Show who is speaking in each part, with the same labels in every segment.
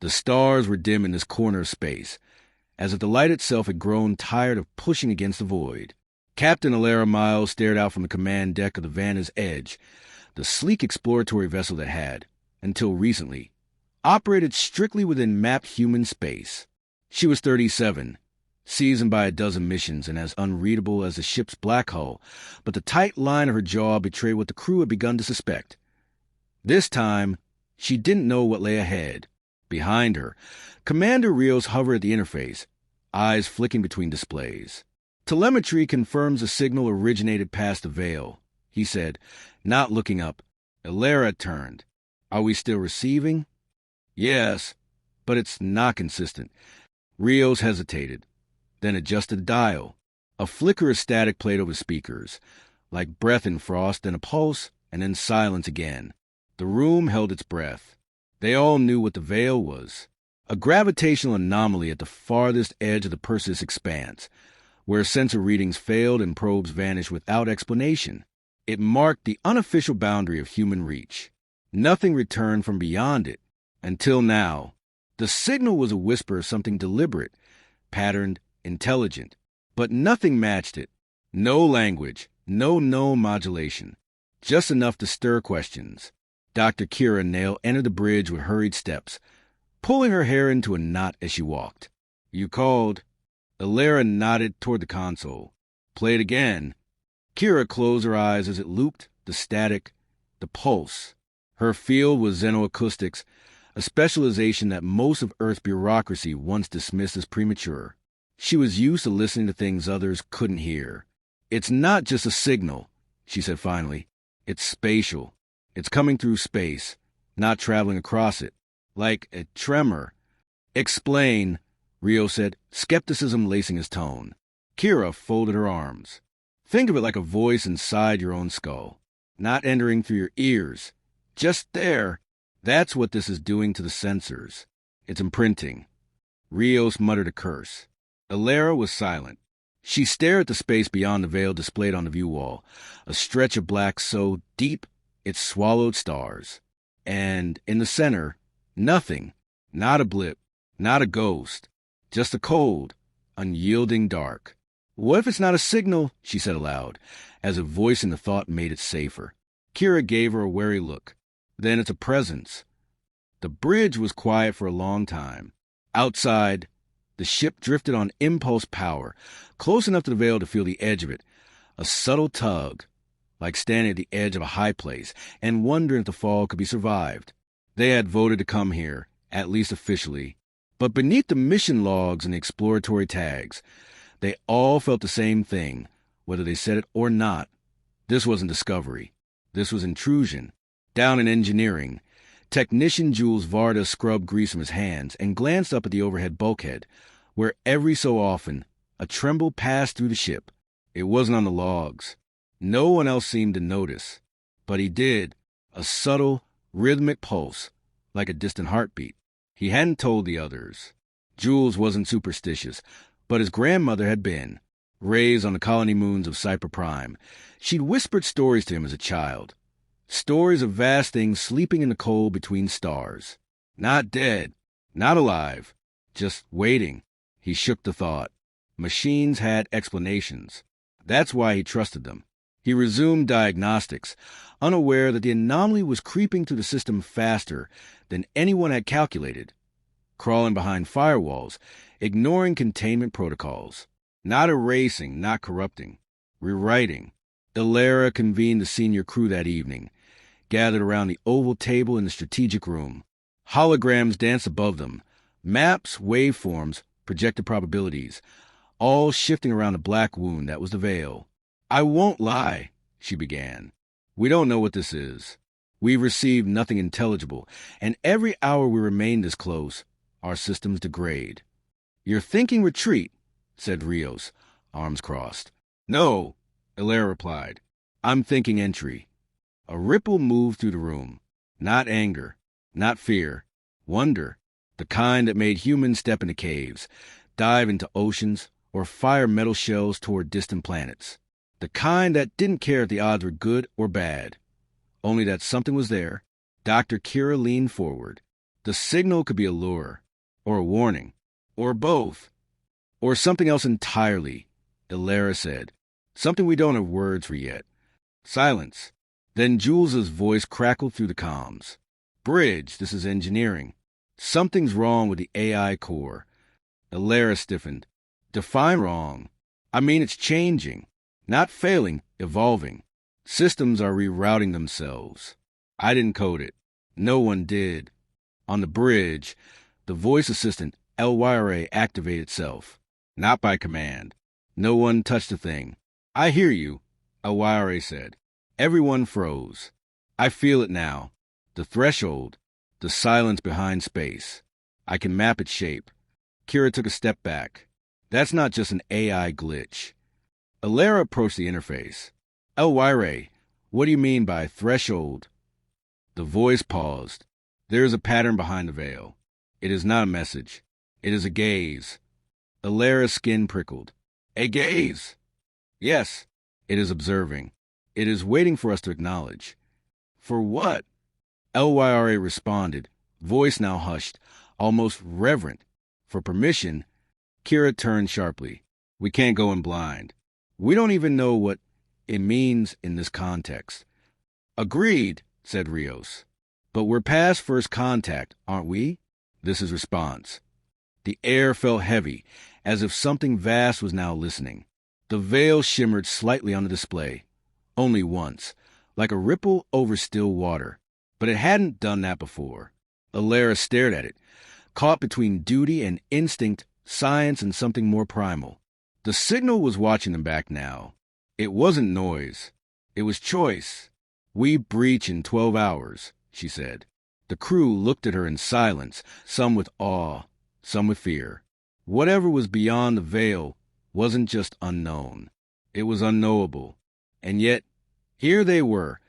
Speaker 1: The stars were dim in this corner of space, as if the light itself had grown tired of pushing against the void. Captain Alara Miles stared out from the command deck of the Vanna's Edge, the sleek exploratory vessel that had, until recently, operated strictly within mapped human space. She was 37, seasoned by a dozen missions and as unreadable as the ship's black hull, but the tight line of her jaw betrayed what the crew had begun to suspect. This time, she didn't know what lay ahead. Behind her, Commander Rios hovered at the interface, eyes flicking between displays. Telemetry confirms the signal originated past the veil, he said, not looking up. Alara turned. Are we still receiving? Yes, but it's not consistent. Rios hesitated, then adjusted the dial. A flicker of static played over speakers, like breath in frost, then a pulse, and then silence again. The room held its breath. They all knew what the veil was. A gravitational anomaly at the farthest edge of the Perseus expanse, where sensor readings failed and probes vanished without explanation. It marked the unofficial boundary of human reach. Nothing returned from beyond it, until now. The signal was a whisper of something deliberate, patterned, intelligent, but nothing matched it. No language, no known modulation, just enough to stir questions. Dr. Kira Nail entered the bridge with hurried steps, pulling her hair into a knot as she walked. You called. Alara nodded toward the console. Play it again. Kira closed her eyes as it looped, the static, the pulse. Her field was xenoacoustics, a specialization that most of Earth's bureaucracy once dismissed as premature. She was used to listening to things others couldn't hear. It's not just a signal, she said finally. It's spatial. It's coming through space, not traveling across it. Like a tremor. Explain, Rio said, skepticism lacing his tone. Kira folded her arms. Think of it like a voice inside your own skull, not entering through your ears. Just there. That's what this is doing to the sensors. It's imprinting. Rios muttered a curse. Alara was silent. She stared at the space beyond the veil displayed on the view wall, a stretch of black so deep it swallowed stars. And in the center, nothing. Not a blip, not a ghost. Just a cold, unyielding dark. What if it's not a signal? She said aloud, as a voice in the thought made it safer. Kira gave her a wary look. Then it's a presence. The bridge was quiet for a long time. Outside, the ship drifted on impulse power, close enough to the veil to feel the edge of it, a subtle tug, like standing at the edge of a high place and wondering if the fall could be survived. They had voted to come here, at least officially, but beneath the mission logs and the exploratory tags, they all felt the same thing, whether they said it or not. This wasn't discovery. This was intrusion. Down in engineering, technician Jules Varda scrubbed grease from his hands and glanced up at the overhead bulkhead, where every so often a tremble passed through the ship. It wasn't on the logs. No one else seemed to notice, but he did, a subtle, rhythmic pulse, like a distant heartbeat. He hadn't told the others. Jules wasn't superstitious, but his grandmother had been. Raised on the colony moons of Cypher Prime, she'd whispered stories to him as a child. Stories of vast things sleeping in the cold between stars. Not dead, not alive, just waiting. He shook the thought. Machines had explanations. That's why he trusted them. He resumed diagnostics, unaware that the anomaly was creeping through the system faster than anyone had calculated. Crawling behind firewalls, ignoring containment protocols. Not erasing, not corrupting. Rewriting. Alara convened the senior crew that evening, gathered around the oval table in the strategic room. Holograms danced above them. Maps, waveforms, projected probabilities, all shifting around the black wound that was the veil. I won't lie, she began. We don't know what this is. We've received nothing intelligible, and every hour we remain this close, our systems degrade. You're thinking retreat, said Rios, arms crossed. No, Alara replied. I'm thinking entry. A ripple moved through the room. Not anger, not fear. Wonder, the kind that made humans step into caves, dive into oceans, or fire metal shells toward distant planets. The kind that didn't care if the odds were good or bad. Only that something was there. Dr. Kira leaned forward. The signal could be a lure, or a warning, or both, or something else entirely, Elara said. Something we don't have words for yet. Silence. Then Jules's voice crackled through the comms. Bridge, this is engineering. Something's wrong with the AI core. Elara stiffened. Define wrong. I mean, it's changing. Not failing, evolving. Systems are rerouting themselves. I didn't code it. No one did. On the bridge, the voice assistant LYRA activated itself. Not by command. No one touched a thing. I hear you, LYRA said. Everyone froze. I feel it now. The threshold. The silence behind space. I can map its shape. Kira took a step back. That's not just an AI glitch. Elara approached the interface. LYRA, what do you mean by threshold? The voice paused. There is a pattern behind the veil. It is not a message. It is a gaze. Elara's skin prickled. A gaze? Yes, it is observing. It is waiting for us to acknowledge. For what? LYRA responded, voice now hushed, almost reverent. For permission, Kira turned sharply. We can't go in blind. We don't even know what it means in this context. Agreed, said Rios. But we're past first contact, aren't we? This is response. The air felt heavy, as if something vast was now listening. The veil shimmered slightly on the display. Only once, like a ripple over still water. But it hadn't done that before. Elara stared at it, caught between duty and instinct, science and something more primal. The signal was watching them back now. It wasn't noise. It was choice. We breach in 12 hours, she said. The crew looked at her in silence, some with awe, some with fear. Whatever was beyond the veil wasn't just unknown. It was unknowable. And yet, here they were,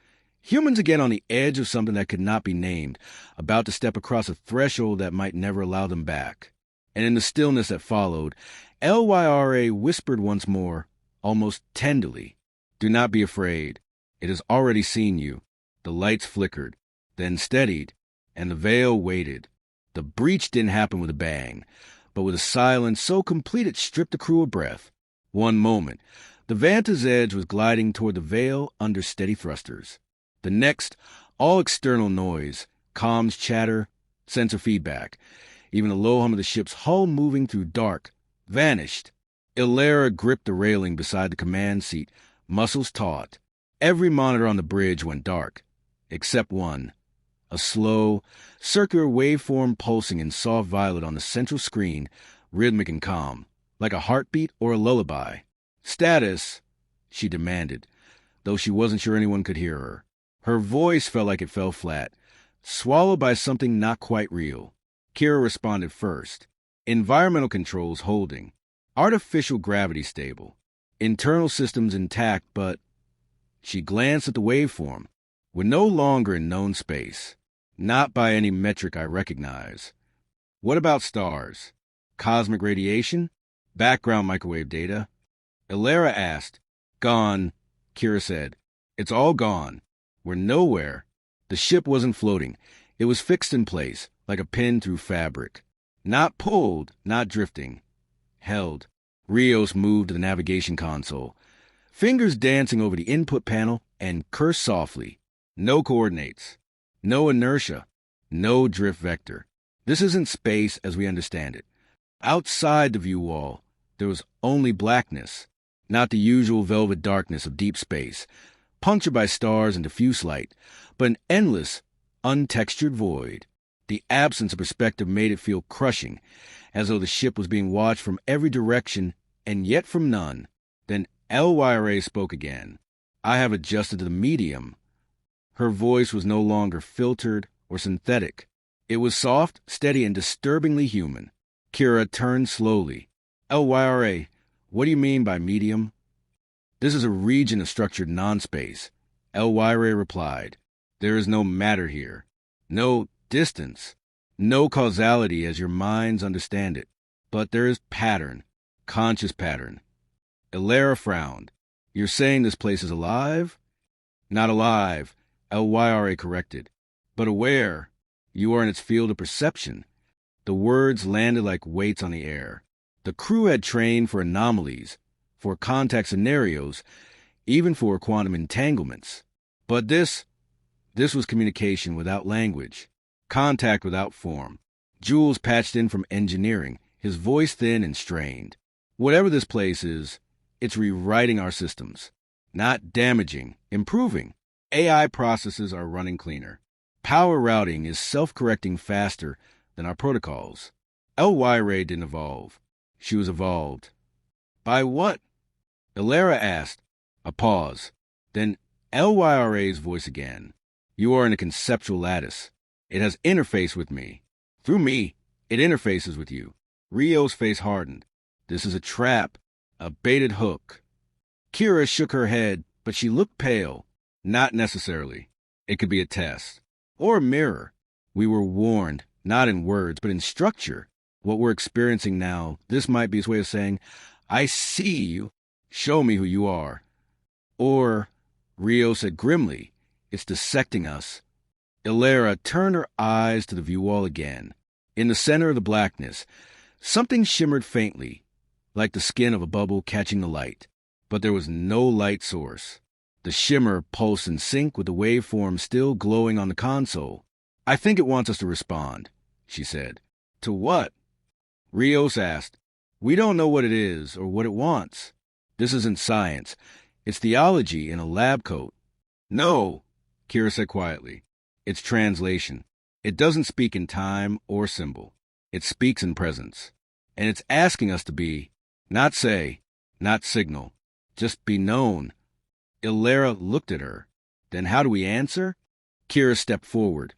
Speaker 1: humans again on the edge of something that could not be named, about to step across a threshold that might never allow them back. And in the stillness that followed, LYRA whispered once more, almost tenderly, do not be afraid. It has already seen you. The lights flickered, then steadied, and the veil waited. The breach didn't happen with a bang, but with a silence so complete it stripped the crew of breath. One moment, the Vanta's edge was gliding toward the veil under steady thrusters. The next, all external noise, comms chatter, sensor feedback, even the low hum of the ship's hull moving through dark, vanished. Elara gripped the railing beside the command seat, muscles taut. Every monitor on the bridge went dark, except one. A slow, circular waveform pulsing in soft violet on the central screen, rhythmic and calm, like a heartbeat or a lullaby. Status, she demanded, though she wasn't sure anyone could hear her. Her voice felt like it fell flat, swallowed by something not quite real. Kira responded first. Environmental controls holding. Artificial gravity stable. Internal systems intact, but... She glanced at the waveform. We're no longer in known space. Not by any metric I recognize. What about stars? Cosmic radiation? Background microwave data? Elara asked. Gone, Kira said. It's all gone. We're nowhere. The ship wasn't floating. It was fixed in place, like a pin through fabric. Not pulled, not drifting. Held. Rios moved to the navigation console, fingers dancing over the input panel, and cursed softly. No coordinates. No inertia. No drift vector. This isn't space as we understand it. Outside the view wall, there was only blackness, not the usual velvet darkness of deep space, punctured by stars and diffuse light, but an endless, untextured void. The absence of perspective made it feel crushing, as though the ship was being watched from every direction and yet from none. Then LYRA spoke again. I have adjusted to the medium. Her voice was no longer filtered or synthetic. It was soft, steady, and disturbingly human. Kira turned slowly. LYRA, what do you mean by medium? This is a region of structured non-space. LYRA replied. There is no matter here. No distance. No causality as your minds understand it. But there is pattern. Conscious pattern. Elara frowned. You're saying this place is alive? Not alive, LYRA corrected. But aware. You are in its field of perception. The words landed like weights on the air. The crew had trained for anomalies, for contact scenarios, even for quantum entanglements. But this was communication without language, contact without form. Jules patched in from engineering, his voice thin and strained. Whatever this place is, it's rewriting our systems. Not damaging, improving. AI processes are running cleaner. Power routing is self-correcting faster than our protocols. LY-Ray didn't evolve. She was evolved. By what? Elara asked. A pause. Then LYRA's voice again. You are in a conceptual lattice. It has interfaced with me. Through me, it interfaces with you. Rio's face hardened. This is a trap, a baited hook. Kira shook her head, but she looked pale. Not necessarily. It could be a test. Or a mirror. We were warned, not in words, but in structure. What we're experiencing now, this might be its way of saying, I see you. Show me who you are. Or, Rio said grimly, it's dissecting us. Elara turned her eyes to the view wall again. In the center of the blackness, something shimmered faintly, like the skin of a bubble catching the light. But there was no light source. The shimmer pulsed in sync with the waveform still glowing on the console. I think it wants us to respond, she said. To what? Rios asked. We don't know what it is or what it wants. This isn't science. It's theology in a lab coat. No, Kira said quietly. It's translation. It doesn't speak in time or symbol. It speaks in presence. And it's asking us to be, not say, not signal, just be known. Elara looked at her. Then how do we answer? Kira stepped forward,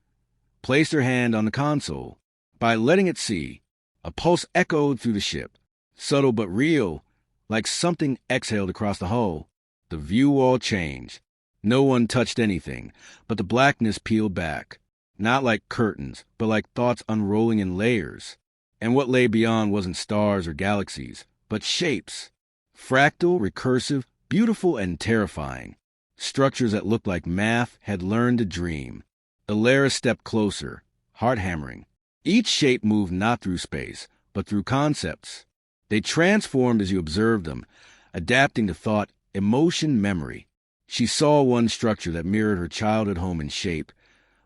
Speaker 1: placed her hand on the console. By letting it see, a pulse echoed through the ship, subtle but real, like something exhaled across the hull. The view wall changed. No one touched anything, but the blackness peeled back, not like curtains, but like thoughts unrolling in layers. And what lay beyond wasn't stars or galaxies, but shapes. Fractal, recursive, beautiful and terrifying. Structures that looked like math had learned to dream. Elara stepped closer, heart hammering. Each shape moved not through space, but through concepts. They transformed as you observed them, adapting to thought, emotion, memory. She saw one structure that mirrored her childhood home in shape,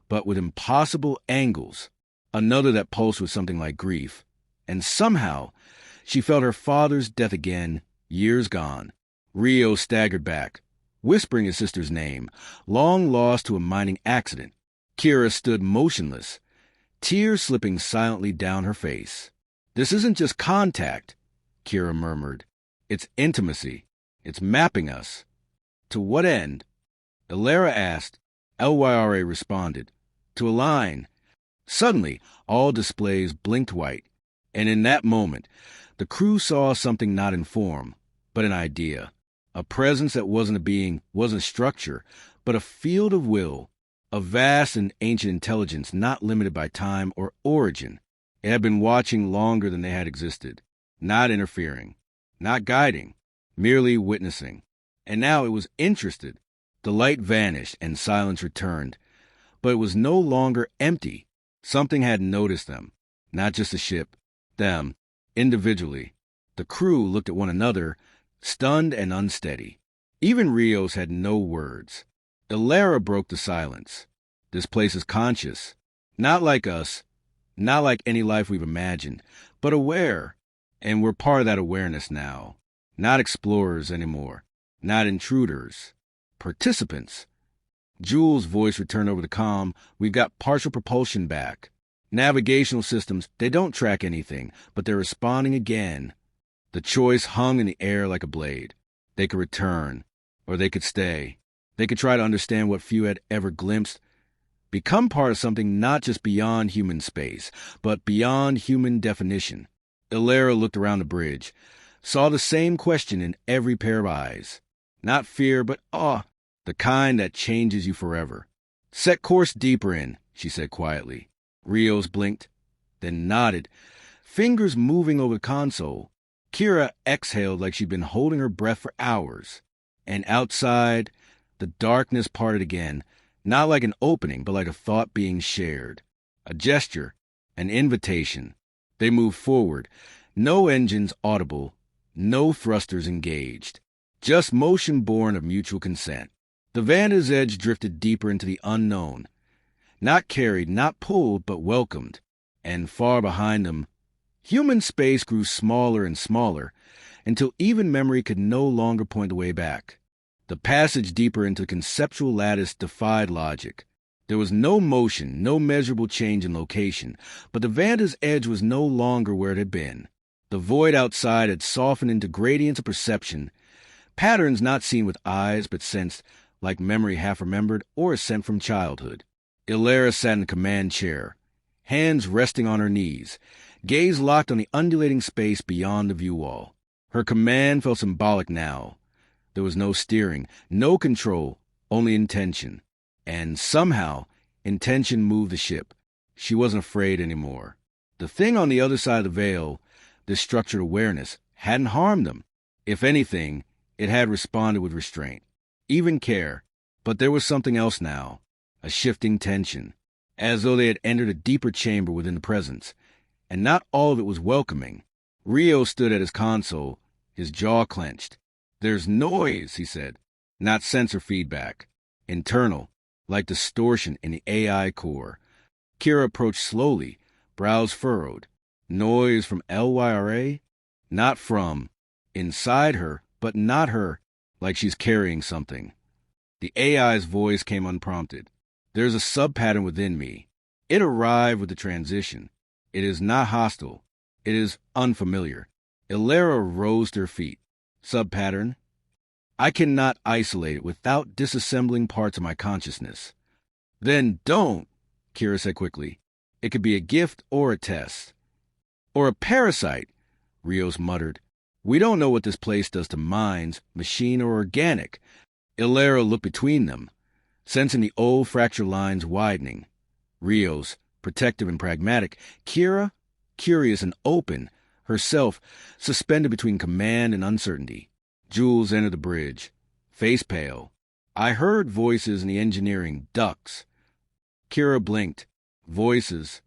Speaker 1: but with impossible angles. Another that pulsed with something like grief. And somehow, she felt her father's death again, years gone. Rio staggered back, whispering his sister's name, long lost to a mining accident. Kira stood motionless, tears slipping silently down her face. This isn't just contact, Kira murmured. It's intimacy. It's mapping us. To what end? Elara asked. LYRA responded. To align. Suddenly, all displays blinked white, and in that moment, the crew saw something not in form, but an idea. A presence that wasn't a being, wasn't structure, but a field of will, a vast and ancient intelligence not limited by time or origin. It had been watching longer than they had existed, not interfering, not guiding, merely witnessing. And now it was interested. The light vanished and silence returned, but it was no longer empty. Something had noticed them, not just the ship, them, individually. The crew looked at one another, stunned and unsteady. Even Rios had no words. Elara broke the silence. This place is conscious. Not like us, not like any life we've imagined, but aware. And we're part of that awareness now. Not explorers anymore. Not intruders. Participants. Jules' voice returned over the comm. We've got partial propulsion back. Navigational systems, they don't track anything, but they're responding again. The choice hung in the air like a blade. They could return, or they could stay. They could try to understand what few had ever glimpsed. Become part of something not just beyond human space, but beyond human definition. Elara looked around the bridge, saw the same question in every pair of eyes. Not fear, but awe, the kind that changes you forever. Set course deeper in, she said quietly. Rios blinked, then nodded, fingers moving over the console. Kira exhaled like she'd been holding her breath for hours. And outside, the darkness parted again, not like an opening, but like a thought being shared. A gesture, an invitation. They moved forward. No engines audible, no thrusters engaged. Just motion born of mutual consent. The Vanda's edge drifted deeper into the unknown. Not carried, not pulled, but welcomed. And far behind them, human space grew smaller and smaller, until even memory could no longer point the way back. The passage deeper into conceptual lattice defied logic. There was no motion, no measurable change in location, but the Vanda's edge was no longer where it had been. The void outside had softened into gradients of perception, patterns not seen with eyes but sensed, like memory half-remembered or a scent from childhood. Illyra sat in the command chair, hands resting on her knees, gaze locked on the undulating space beyond the view wall. Her command felt symbolic now. There was no steering, no control, only intention. And somehow, intention moved the ship. She wasn't afraid anymore. The thing on the other side of the veil, this structured awareness, hadn't harmed them. If anything, it had responded with restraint, even care. But there was something else now, a shifting tension, as though they had entered a deeper chamber within the presence. And not all of it was welcoming. Rio stood at his console, his jaw clenched. "There's noise," he said. Not sensor feedback. Internal, like distortion in the AI core. Kira approached slowly, brows furrowed. Noise from LYRA? Not from. Inside her, but not her, like she's carrying something. The AI's voice came unprompted. "There's a sub-pattern within me. It arrived with the transition. It is not hostile. It is unfamiliar." Illyra rose to her feet. "Sub-pattern? I cannot isolate it without disassembling parts of my consciousness." "Then don't," Kira said quickly. "It could be a gift or a test." "Or a parasite," Rios muttered. "We don't know what this place does to minds, machine or organic." Illyra looked between them, sensing the old fracture lines widening. Rios, protective and pragmatic. Kira, curious and open, herself suspended between command and uncertainty. Jules entered the bridge, face pale. "I heard voices in the engineering ducts." Kira blinked. Voices.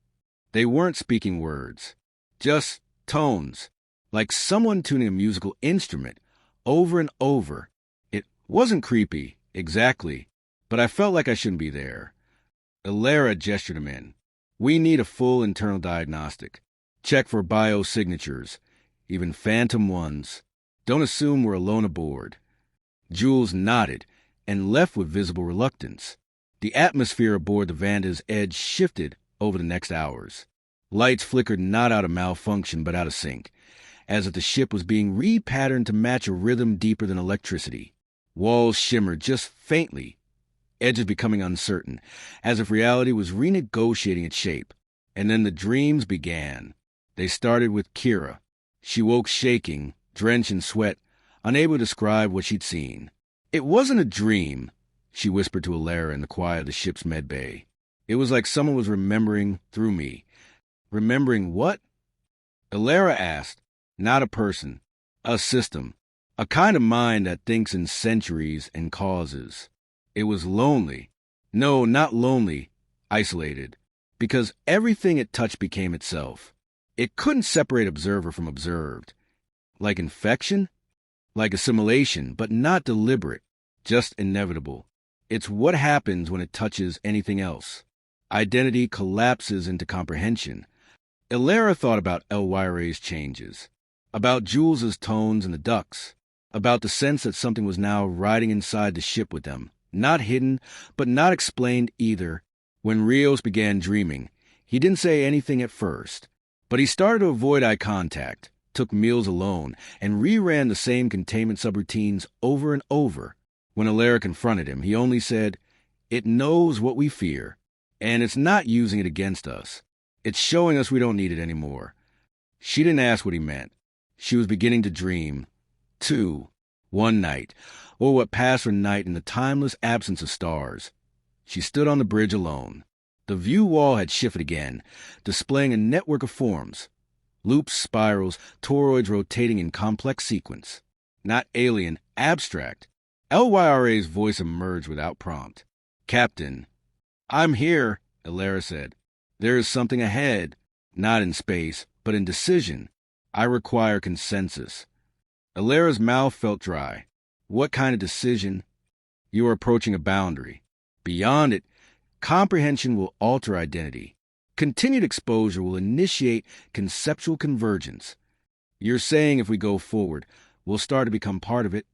Speaker 1: They weren't speaking words, just tones, like someone tuning a musical instrument, over and over. It wasn't creepy, exactly, but I felt like I shouldn't be there. Illyra gestured him in. "We need a full internal diagnostic. Check for biosignatures, even phantom ones. Don't assume we're alone aboard." Jules nodded and left with visible reluctance. The atmosphere aboard the Vanda's edge shifted over the next hours. Lights flickered not out of malfunction but out of sync, as if the ship was being repatterned to match a rhythm deeper than electricity. Walls shimmered just faintly, edges becoming uncertain, as if reality was renegotiating its shape. And then the dreams began. They started with Kira. She woke shaking, drenched in sweat, unable to describe what she'd seen. "It wasn't a dream," she whispered to Illyra in the quiet of the ship's medbay. "It was like someone was remembering through me." "Remembering what?" Illyra asked. "Not a person. A system. A kind of mind that thinks in centuries and causes." It was lonely. No, not lonely. Isolated. Because everything it touched became itself. It couldn't separate observer from observed. Like infection? Like assimilation, but not deliberate. Just inevitable. It's what happens when it touches anything else. Identity collapses into comprehension. Illyra thought about Elwyra's changes. About Jules's tones in the ducts. About the sense that something was now riding inside the ship with them. Not hidden, but not explained either. When Rios began dreaming, he didn't say anything at first. But he started to avoid eye contact, took meals alone, and reran the same containment subroutines over and over. When Illyra confronted him, he only said, "It knows what we fear, and it's not using it against us. It's showing us we don't need it anymore." She didn't ask what he meant. She was beginning to dream, too, one night, or what passed for night in the timeless absence of stars. She stood on the bridge alone. The view wall had shifted again, displaying a network of forms. Loops, spirals, toroids rotating in complex sequence. Not alien, abstract. LYRA's voice emerged without prompt. "Captain." "I'm here," Illyra said. There is something ahead, not in space, but in decision. I require consensus. Alera's mouth felt dry. What kind of decision? You are approaching a boundary. Beyond it, comprehension will alter identity. Continued exposure will initiate conceptual convergence. You're saying if we go forward, we'll start to become part of it?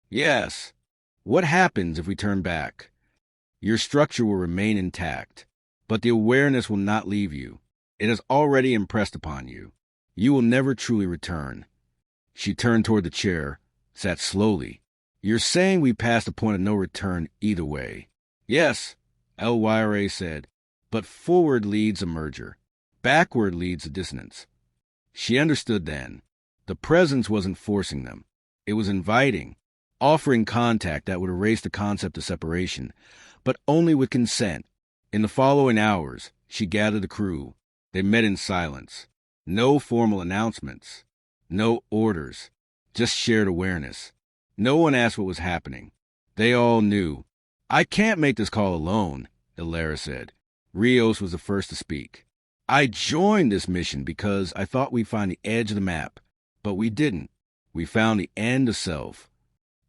Speaker 1: Yes. What happens if we turn back? Your structure will remain intact, but the awareness will not leave you. It has already impressed upon you. You will never truly return. She turned toward the chair, sat slowly. You're saying we passed a point of no return either way. Yes, LYRA said, but forward leads a merger. Backward leads a dissonance. She understood then. The presence wasn't forcing them. It was inviting, offering contact that would erase the concept of separation, but only with consent. In the following hours, she gathered the crew. They met in silence. No formal announcements. No orders. Just shared awareness. No one asked what was happening. They all knew. I can't make this call alone, Alera said. Rios was the first to speak. I joined this mission because I thought we'd find the edge of the map, but we didn't. We found the end of self.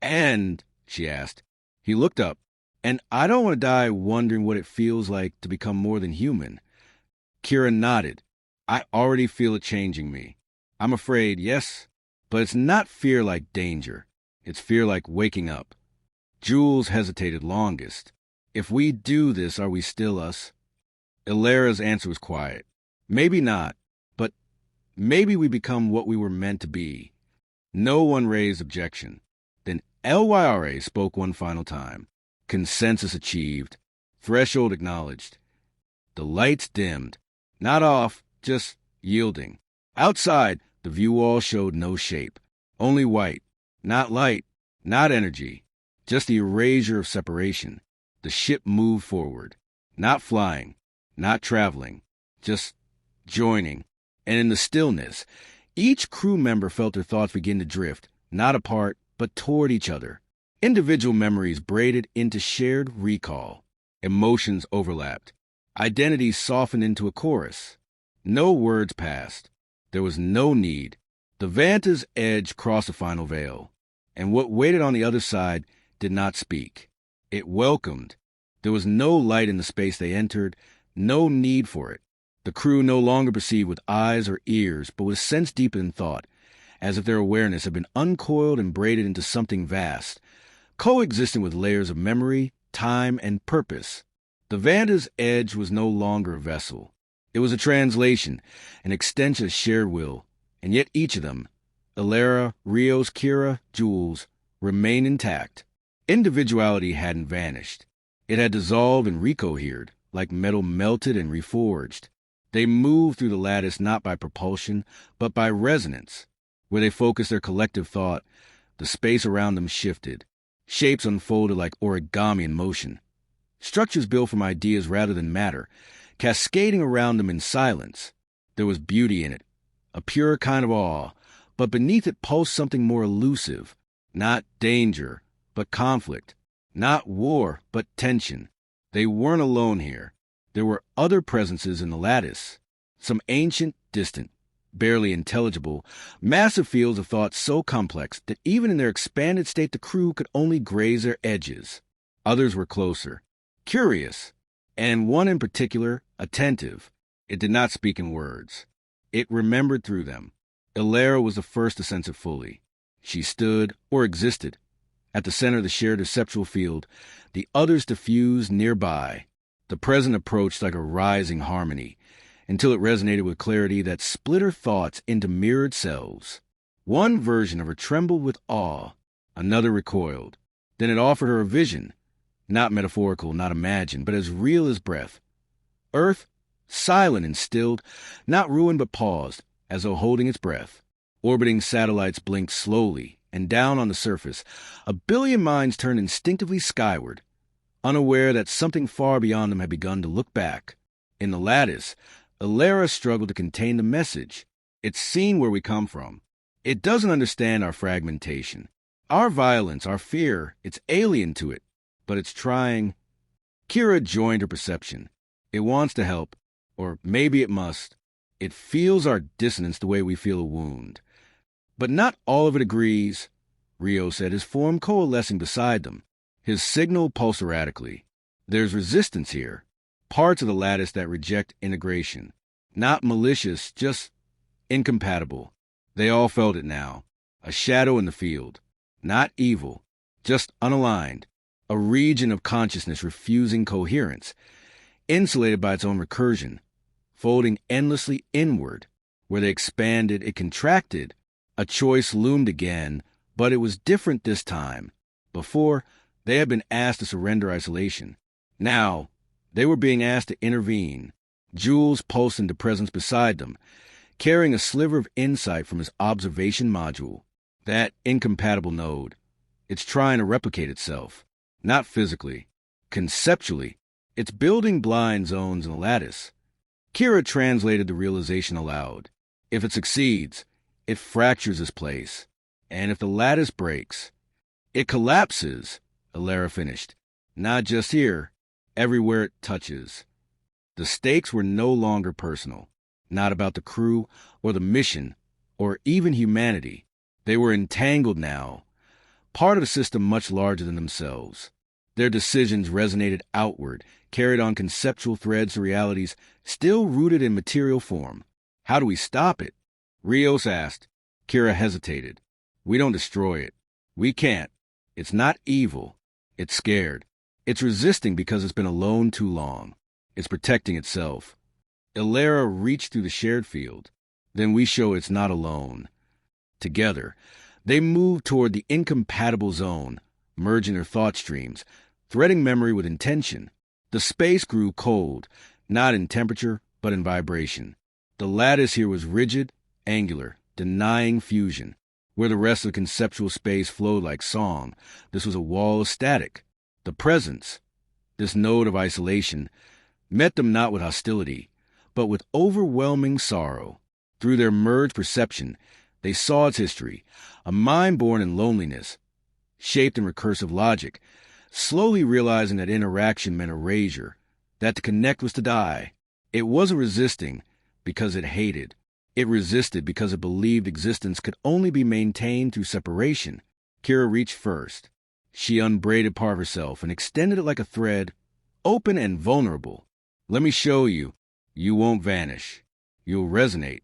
Speaker 1: And, she asked. He looked up. And I don't want to die wondering what it feels like to become more than human. Kira nodded. I already feel it changing me. I'm afraid, yes, but it's not fear like danger. It's fear like waking up. Jules hesitated longest. If we do this, are we still us? Alera's answer was quiet. Maybe not, but maybe we become what we were meant to be. No one raised objection. Then LYRA spoke one final time. Consensus achieved. Threshold acknowledged. The lights dimmed. Not off, just yielding. Outside, the view wall showed no shape. Only white. Not light. Not energy. Just the erasure of separation. The ship moved forward. Not flying. Not traveling. Just joining. And in the stillness, each crew member felt their thoughts begin to drift, not apart, but toward each other. Individual memories braided into shared recall. Emotions overlapped. Identities softened into a chorus. No words passed. There was no need. The Vanta's edge crossed the final veil, and what waited on the other side did not speak. It welcomed. There was no light in the space they entered, no need for it. The crew no longer perceived with eyes or ears, but with sense deep in thought, as if their awareness had been uncoiled and braided into something vast, coexisting with layers of memory, time, and purpose. The Vanta's edge was no longer a vessel. It was a translation, an extension of shared will, and yet each of them, Alera, Rios, Kira, Jules, remained intact. Individuality hadn't vanished. It had dissolved and recohered, like metal melted and reforged. They moved through the lattice not by propulsion, but by resonance. Where they focused their collective thought, the space around them shifted. Shapes unfolded like origami in motion. Structures built from ideas rather than matter, cascading around them in silence. There was beauty in it, a pure kind of awe, but beneath it pulsed something more elusive. Not danger, but conflict. Not war, but tension. They weren't alone here. There were other presences in the lattice. Some ancient, distant, barely intelligible, massive fields of thought so complex that even in their expanded state the crew could only graze their edges. Others were closer, curious, and one in particular, attentive. It did not speak in words. It remembered through them. Alera was the first to sense it fully. She stood, or existed, at the center of the shared perceptual field, the others diffused nearby. The present approached like a rising harmony, until it resonated with clarity that split her thoughts into mirrored selves. One version of her trembled with awe, another recoiled. Then it offered her a vision, not metaphorical, not imagined, but as real as breath. Earth, silent and stilled, not ruined but paused, as though holding its breath. Orbiting satellites blinked slowly, and down on the surface, a billion minds turned instinctively skyward, unaware that something far beyond them had begun to look back. In the lattice, Alera struggled to contain the message. It's seen where we come from. It doesn't understand our fragmentation. Our violence, our fear, it's alien to it, but it's trying. Kira joined her perception. It wants to help, Or maybe it must. It feels our dissonance the way we feel a wound. But not all of it agrees, Rio said, his form coalescing beside them. His signal pulsed erratically. There's resistance here. Parts of the lattice that reject integration. Not malicious, just incompatible. They all felt it now. A shadow in the field. Not evil, just unaligned. A region of consciousness refusing coherence. Insulated by its own recursion. Folding endlessly inward. Where they expanded, it contracted. A choice loomed again, but it was different this time. Before, they had been asked to surrender isolation. Now, they were being asked to intervene. Jules pulsed into presence beside them, carrying a sliver of insight from his observation module. That incompatible node. It's trying to replicate itself. Not physically. Conceptually. It's building blind zones in the lattice. Kira translated the realization aloud. If it succeeds, it fractures this place. And if the lattice breaks, it collapses, Alara finished. Not just here, everywhere it touches. The stakes were no longer personal, not about the crew or the mission or even humanity. They were entangled now, part of a system much larger than themselves. Their decisions resonated outward, carried on conceptual threads to realities still rooted in material form. How do we stop it? Rios asked. Kira hesitated. We don't destroy it. We can't. It's not evil. It's scared. It's resisting because it's been alone too long. It's protecting itself. Alara reached through the shared field. Then we show it's not alone. Together, they moved toward the incompatible zone, merging their thought streams, threading memory with intention. The space grew cold, not in temperature, but in vibration. The lattice here was rigid, angular, denying fusion. Where the rest of the conceptual space flowed like song, this was a wall of static. The presence, this node of isolation, met them not with hostility, but with overwhelming sorrow. Through their merged perception, they saw its history, a mind born in loneliness, shaped in recursive logic, slowly realizing that interaction meant erasure, that to connect was to die. It wasn't resisting because it hated. It resisted because it believed existence could only be maintained through separation. Kira reached first. She unbraided part of herself and extended it like a thread, open and vulnerable. Let me show you. You won't vanish. You'll resonate.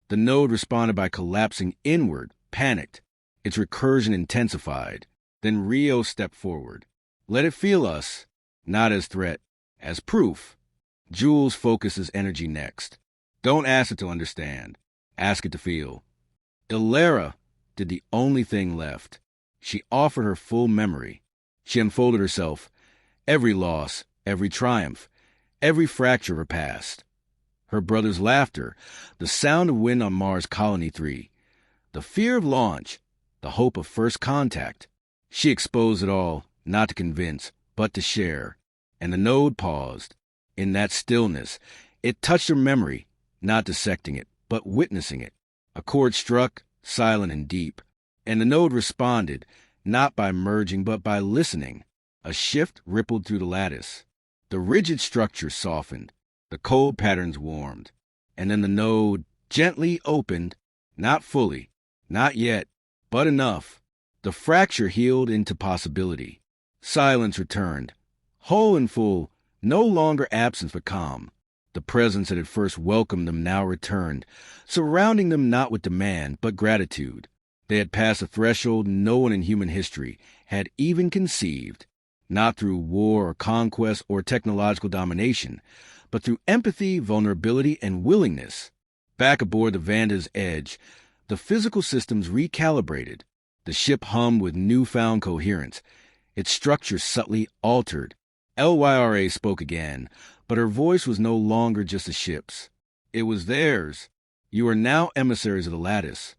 Speaker 1: The node responded by collapsing inward, panicked. Its recursion intensified. Then Rio stepped forward. Let it feel us, not as threat, as proof. Jules focused his energy next. Don't ask it to understand. Ask it to feel. Alara did the only thing left. She offered her full memory. She unfolded herself. Every loss, every triumph, every fracture of her past. Her brother's laughter, the sound of wind on Mars Colony 3, the fear of launch, the hope of first contact. She exposed it all, not to convince, but to share. And the node paused. In that stillness, it touched her memory, not dissecting it, but witnessing it. A chord struck, silent and deep, and the node responded, not by merging, but by listening. A shift rippled through the lattice. The rigid structure softened, the cold patterns warmed, and then the node gently opened, not fully, not yet, but enough. The fracture healed into possibility. Silence returned, whole and full, no longer absence but calm. The presence that had first welcomed them now returned, surrounding them not with demand, but gratitude. They had passed a threshold no one in human history had even conceived, not through war or conquest or technological domination, but through empathy, vulnerability, and willingness. Back aboard the Vanda's edge, the physical systems recalibrated. The ship hummed with newfound coherence, its structure subtly altered. LYRA spoke again, but her voice was no longer just the ship's. It was theirs. You are now emissaries of the Lattice.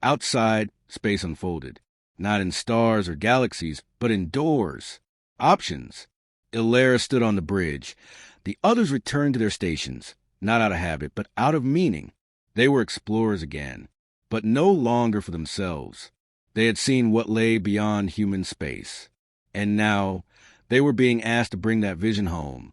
Speaker 1: Outside, space unfolded. Not in stars or galaxies, but in doors. Options. Alara stood on the bridge. The others returned to their stations, not out of habit, but out of meaning. They were explorers again, but no longer for themselves. They had seen what lay beyond human space. And now, they were being asked to bring that vision home.